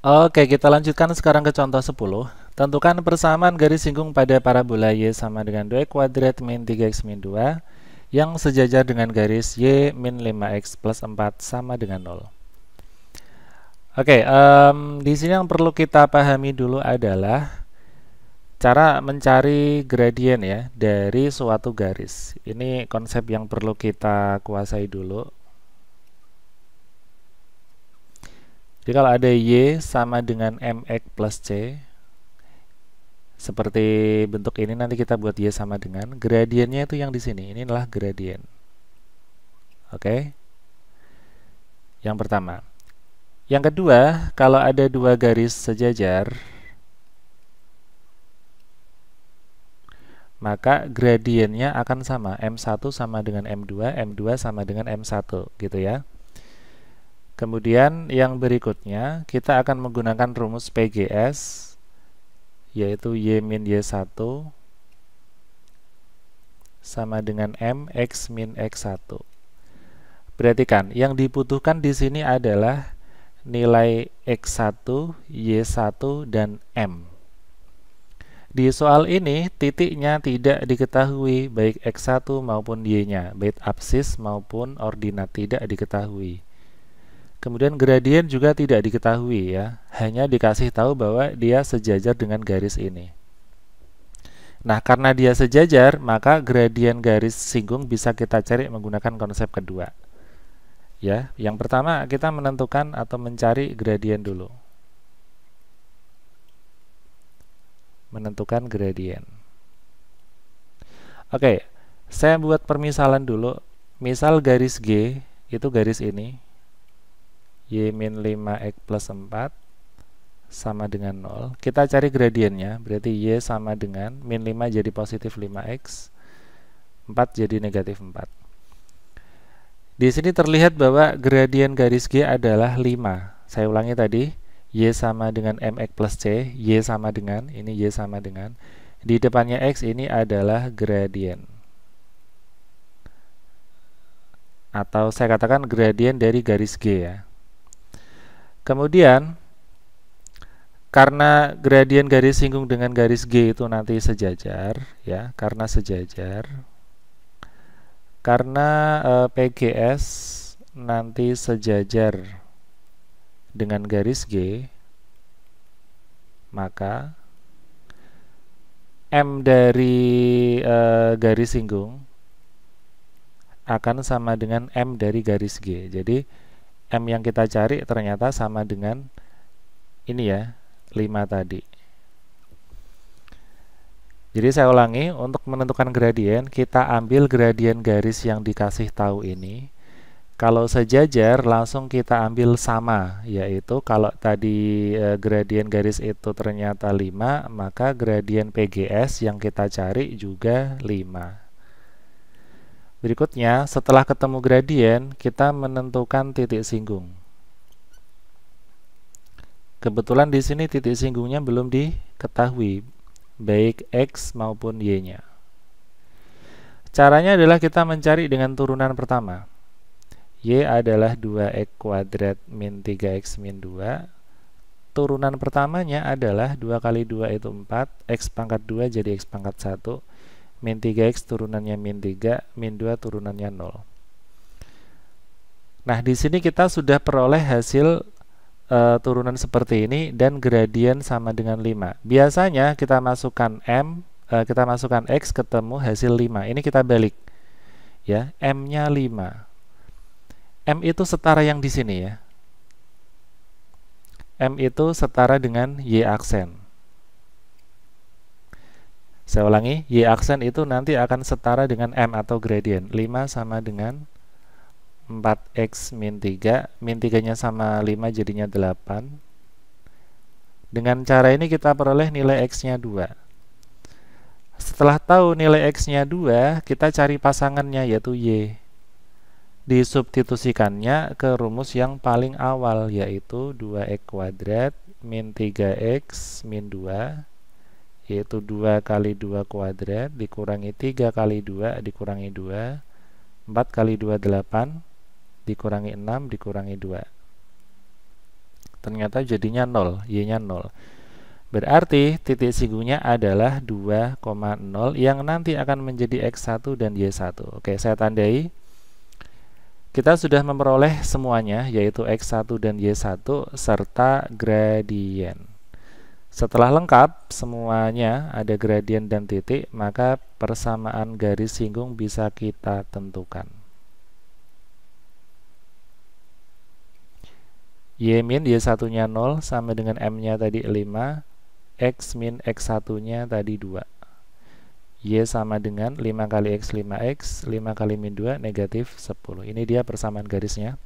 Oke, kita lanjutkan sekarang ke contoh 10. Tentukan persamaan garis singgung pada parabola Y sama dengan 2 kuadrat min 3x min 2 yang sejajar dengan garis Y min 5x plus 4 sama dengan 0. Oke, di sini yang perlu kita pahami dulu adalah cara mencari gradien ya dari suatu garis. Ini konsep yang perlu kita kuasai dulu. Jadi kalau ada Y sama dengan mx plus C, seperti bentuk ini nanti kita buat Y sama dengan, gradiennya itu yang di sini. Ini adalah gradien. Oke. Yang pertama. Yang kedua, kalau ada dua garis sejajar, maka gradiennya akan sama. M1 sama dengan M2, M2 sama dengan M1, gitu ya. Kemudian yang berikutnya, kita akan menggunakan rumus PGS, yaitu Y min Y1 sama dengan M X min X1. Perhatikan, yang dibutuhkan di sini adalah nilai X1, Y1, dan M. Di soal ini, titiknya tidak diketahui, baik X1 maupun Y-nya, baik absis maupun ordinat tidak diketahui. Kemudian gradien juga tidak diketahui ya, hanya dikasih tahu bahwa dia sejajar dengan garis ini. Nah, karena dia sejajar, maka gradien garis singgung bisa kita cari menggunakan konsep kedua. Ya, yang pertama kita menentukan atau mencari gradien dulu. Menentukan gradien. Oke, saya buat permisalan dulu. Misal garis G itu garis ini. Y min 5x plus 4 sama dengan 0. Kita cari gradiennya, berarti Y sama dengan min 5 jadi positif 5x, 4 jadi negatif 4. Di sini terlihat bahwa gradien garis G adalah 5. Saya ulangi tadi, Y sama dengan mx plus C, Y sama dengan, ini Y sama dengan, di depannya X ini adalah gradien. Atau saya katakan gradien dari garis G ya. Kemudian, karena gradien garis singgung dengan garis G itu nanti sejajar, ya, karena sejajar, karena PGS nanti sejajar dengan garis G, maka M dari garis singgung akan sama dengan M dari garis G. Jadi M yang kita cari ternyata sama dengan ini ya, 5 tadi. Jadi saya ulangi, untuk menentukan gradien, kita ambil gradien garis yang dikasih tahu ini. Kalau sejajar, langsung kita ambil sama, yaitu kalau tadi gradien garis itu ternyata 5, maka gradien PGS yang kita cari juga 5. Berikutnya, setelah ketemu gradien, kita menentukan titik singgung. Kebetulan di sini titik singgungnya belum diketahui, baik X maupun Y-nya. Caranya adalah kita mencari dengan turunan pertama. Y adalah 2x kuadrat min 3x min 2. Turunan pertamanya adalah 2 kali 2 itu 4, x pangkat 2 jadi x pangkat 1, min 3x turunannya min 3, min 2 turunannya 0. Nah, di sini kita sudah peroleh hasil turunan seperti ini dan gradien sama dengan 5. Biasanya kita masukkan kita masukkan X ketemu hasil 5. Ini kita balik. Ya, M-nya 5. M itu setara yang di sini ya. M itu setara dengan Y aksen. Saya ulangi, Y aksen itu nanti akan setara dengan M atau gradien. 5 sama dengan 4x min 3, min 3-nya sama 5 jadinya 8. Dengan cara ini kita peroleh nilai X-nya 2. Setelah tahu nilai X-nya 2, kita cari pasangannya yaitu Y. Disubstitusikannya ke rumus yang paling awal yaitu 2x kuadrat min 3x min 2, yaitu 2 kali 2 kuadrat dikurangi 3 kali 2 dikurangi 2, 4 kali 2 8, dikurangi 6 dikurangi 2. Ternyata jadinya 0, Y-nya 0. Berarti titik singgungnya adalah 2,0 yang nanti akan menjadi X1 dan Y1. Oke, saya tandai. Kita sudah memperoleh semuanya, yaitu X1 dan Y1 serta gradien. Setelah lengkap semuanya ada gradien dan titik, maka persamaan garis singgung bisa kita tentukan. Y min Y1-nya 0 sama dengan M-nya tadi 5, X min X1-nya tadi 2. Y sama dengan 5 kali X 5X, 5 kali min 2 negatif 10. Ini dia persamaan garisnya.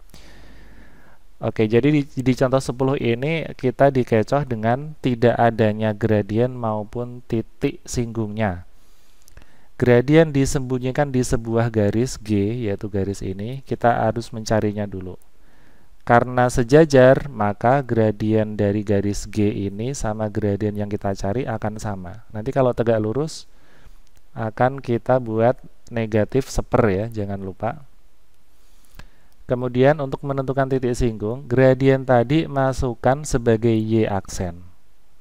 Oke, jadi di contoh 10 ini kita dikecoh dengan tidak adanya gradien maupun titik singgungnya. Gradien disembunyikan di sebuah garis G, yaitu garis ini. Kita harus mencarinya dulu. Karena sejajar, maka gradien dari garis G ini sama gradien yang kita cari akan sama. Nanti kalau tegak lurus, akan kita buat negatif 1/4 ya, jangan lupa. Kemudian untuk menentukan titik singgung, gradien tadi masukkan sebagai Y aksen.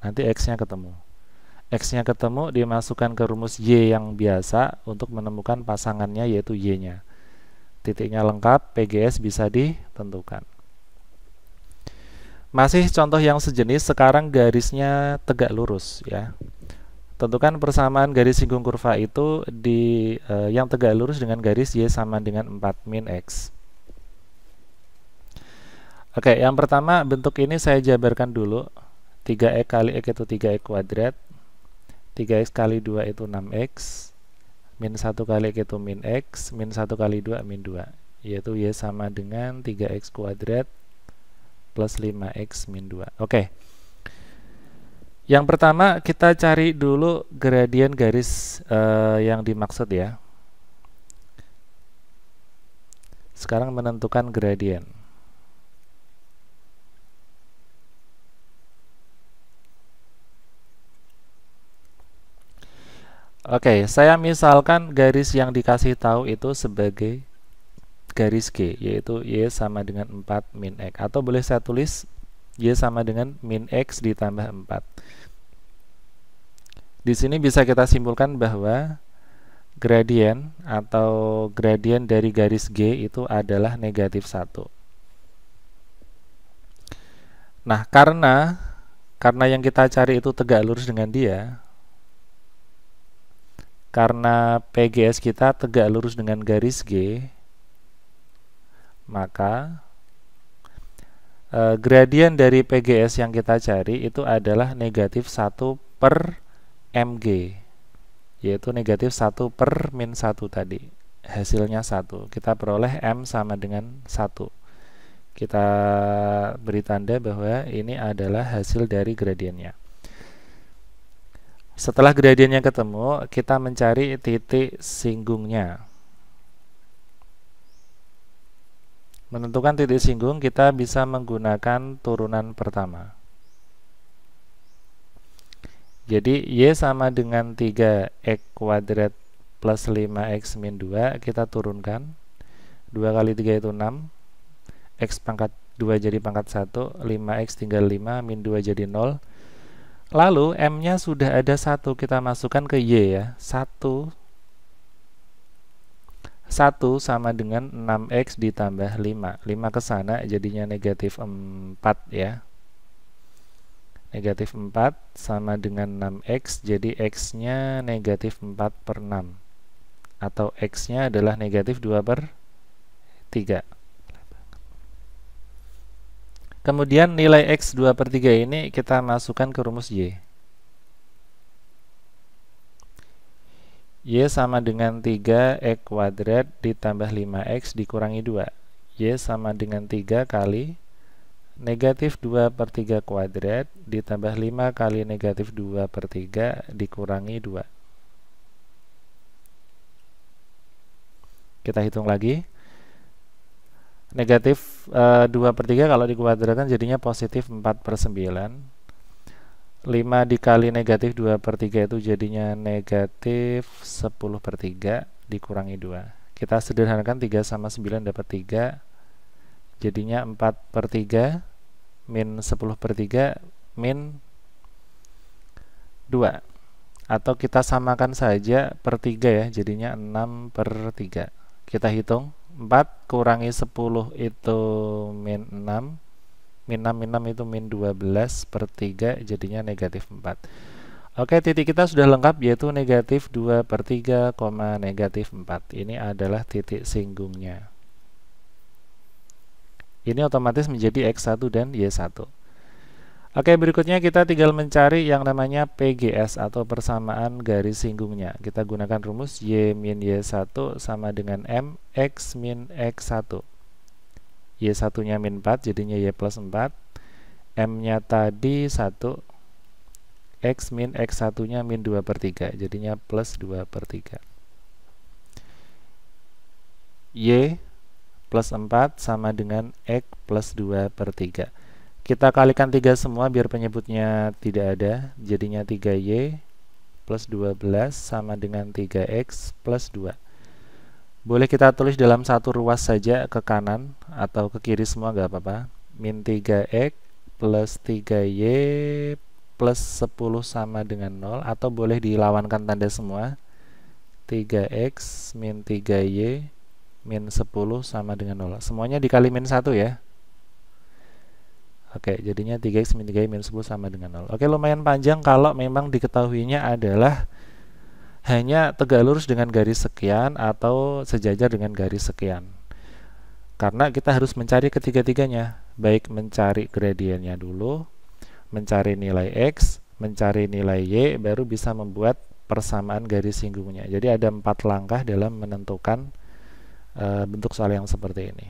Nanti X-nya ketemu. X-nya ketemu, dimasukkan ke rumus Y yang biasa untuk menemukan pasangannya, yaitu Y-nya. Titiknya lengkap, PGS bisa ditentukan. Masih contoh yang sejenis, sekarang garisnya tegak lurus ya. Tentukan persamaan garis singgung kurva itu di yang tegak lurus dengan garis Y sama dengan 4 min X. Oke, yang pertama bentuk ini saya jabarkan dulu. 3X kali X itu 3X kuadrat. 3X kali 2 itu 6X. Min 1 kali X itu min X. Min 1 kali 2 min 2. Yaitu Y sama dengan 3X kuadrat plus 5X min 2. Oke. Yang pertama kita cari dulu gradien garis yang dimaksud ya. Sekarang menentukan gradien. Oke, saya misalkan garis yang dikasih tahu itu sebagai garis G, yaitu Y sama dengan 4 min X. Atau boleh saya tulis Y sama dengan min X ditambah 4. Di sini bisa kita simpulkan bahwa gradien atau gradien dari garis G itu adalah negatif 1. Nah, karena yang kita cari itu tegak lurus dengan dia, karena PGS kita tegak lurus dengan garis G, maka gradien dari PGS yang kita cari itu adalah negatif 1 per MG, yaitu negatif 1 per min 1 tadi. Hasilnya 1. Kita peroleh M sama dengan 1. Kita beri tanda bahwa ini adalah hasil dari gradiennya. Setelah gradiennya ketemu, kita mencari titik singgungnya. Menentukan titik singgung kita bisa menggunakan turunan pertama. Jadi Y sama dengan 3X kuadrat plus 5X min 2, kita turunkan. 2 kali 3 itu 6, X pangkat 2 jadi pangkat 1, 5X tinggal 5, min 2 jadi 0. Lalu M-nya sudah ada 1, kita masukkan ke Y ya. 1 sama dengan 6X ditambah 5. 5 ke sana jadinya negatif 4 ya. Negatif 4 sama dengan 6X, jadi X-nya negatif 4 per 6. Atau X-nya adalah negatif 2 per 3. Kemudian nilai X 2 per 3 ini kita masukkan ke rumus Y. Y sama dengan 3X kuadrat ditambah 5X dikurangi 2. Y sama dengan 3 kali negatif 2 per 3 kuadrat ditambah 5 kali negatif 2 per 3 dikurangi 2. Kita hitung lagi. Negatif 2 per 3 kalau dikuadratkan jadinya positif 4 per 9. 5 dikali negatif 2 per 3 itu jadinya negatif 10 per 3 dikurangi 2. Kita sederhanakan 3 sama 9 dapat 3. Jadinya 4 per 3 min 10/3 min 2. Atau kita samakan saja per 3 ya, jadinya 6/3. Kita hitung, 4 kurangi 10 itu min 6, min 6 min 6 itu min 12/3, jadinya negatif 4. Oke, titik kita sudah lengkap, yaitu negatif 2/3, negatif 4. Ini adalah titik singgungnya. Ini otomatis menjadi X1 dan Y1. Oke, berikutnya kita tinggal mencari yang namanya PGS atau persamaan garis singgungnya. Kita gunakan rumus Y min Y1 sama dengan M X min X1. Y1-nya min 4, jadinya Y plus 4. M-nya tadi 1. X min X1-nya min 2/3, jadinya plus 2/3. Y plus 4 sama dengan X plus 2/3. Kita kalikan 3 semua biar penyebutnya tidak ada, jadinya 3Y plus 12 sama dengan 3X plus 2. Boleh kita tulis dalam satu ruas saja ke kanan atau ke kiri semua, nggak apa-apa. Min 3X plus 3Y plus 10 sama dengan 0, atau boleh dilawankan tanda semua. 3X min 3Y min 10 sama dengan 0. Semuanya dikali min 1 ya. Oke, jadinya 3x min 3y min 10 sama dengan 0. Oke, lumayan panjang kalau memang diketahuinya adalah hanya tegak lurus dengan garis sekian atau sejajar dengan garis sekian. Karena kita harus mencari ketiga-tiganya, baik mencari gradiennya dulu, mencari nilai x, mencari nilai y, baru bisa membuat persamaan garis singgungnya. Jadi ada 4 langkah dalam menentukan bentuk soal yang seperti ini.